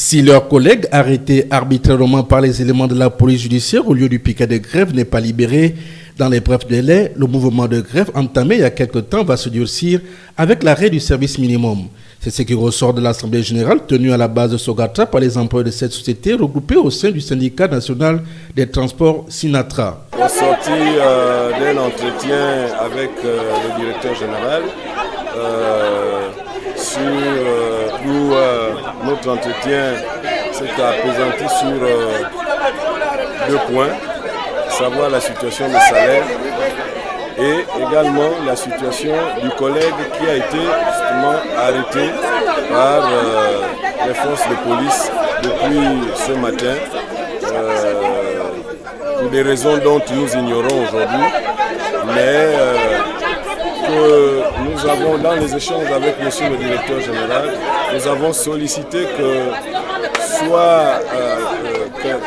Si leur collègue arrêté arbitrairement par les éléments de la police judiciaire au lieu du piquet de grève n'est pas libéré dans les brefs délais, le mouvement de grève entamé il y a quelque temps va se durcir avec l'arrêt du service minimum. C'est ce qui ressort de l'Assemblée générale tenue à la base de Sogatra par les employés de cette société regroupés au sein du syndicat national des transports Sinatra. Au sorti d'un entretien avec le directeur général, notre entretien s'est appesanti sur deux points, savoir la situation des salaires et également la situation du collègue qui a été justement arrêté par les forces de police depuis ce matin pour des raisons dont nous ignorons aujourd'hui, mais que nous avons dans les échanges avec monsieur le directeur général, nous avons sollicité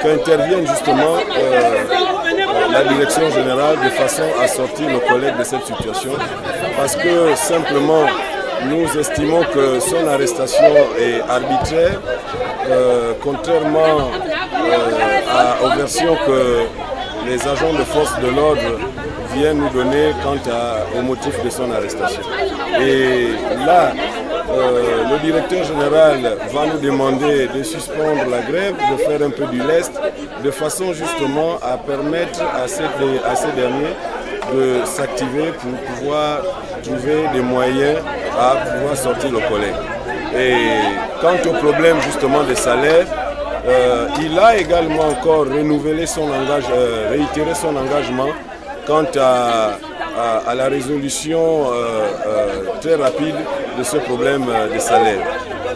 qu'intervienne justement la direction générale de façon à sortir nos collègues de cette situation, parce que simplement nous estimons que son arrestation est arbitraire, contrairement aux versions que les agents de force de l'ordre viennent nous donner quant au motif de son arrestation. Et là, le directeur général va nous demander de suspendre la grève, de faire un peu du lest, de façon justement à permettre à ces derniers de s'activer pour pouvoir trouver des moyens à pouvoir sortir le collègue. Et quant au problème justement des salaires, il a également encore réitéré son engagement quant à la résolution très rapide de ce problème des salaires.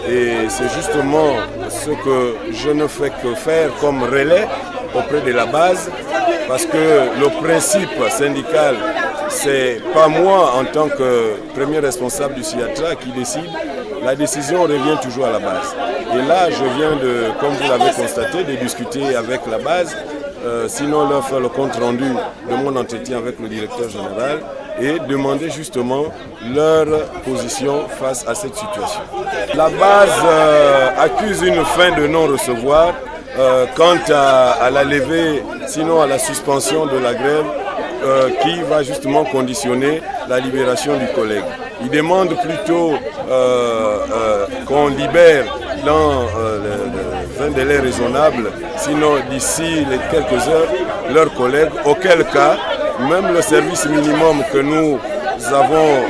Et c'est justement ce que je ne fais que faire comme relais auprès de la base, parce que le principe syndical, c'est pas moi en tant que premier responsable du Sinatra qui décide, la décision revient toujours à la base. Et là, je viens comme vous l'avez constaté, de discuter avec la base, sinon leur faire le compte rendu de mon entretien avec le directeur général et demander justement leur position face à cette situation. La base accuse une fin de non-recevoir quant à la levée, sinon à la suspension de la grève qui va justement conditionner la libération du collègue. Il demande plutôt qu'on libère dans un délai raisonnable, sinon d'ici les quelques heures, leurs collègues, auquel cas, même le service minimum que nous avons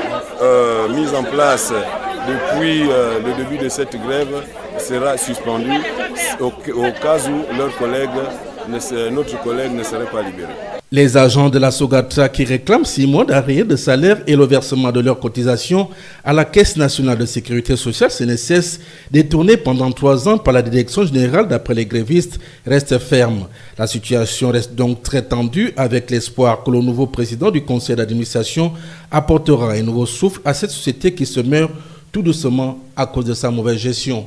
mis en place depuis le début de cette grève sera suspendu au cas où notre collègue ne serait pas libéré. Les agents de la Sogatra qui réclament 6 mois d'arrêt de salaire et le versement de leurs cotisations à la Caisse nationale de sécurité sociale CNSS, détournée pendant 3 ans par la direction générale d'après les grévistes, reste ferme. La situation reste donc très tendue avec l'espoir que le nouveau président du conseil d'administration apportera un nouveau souffle à cette société qui se meurt tout doucement à cause de sa mauvaise gestion.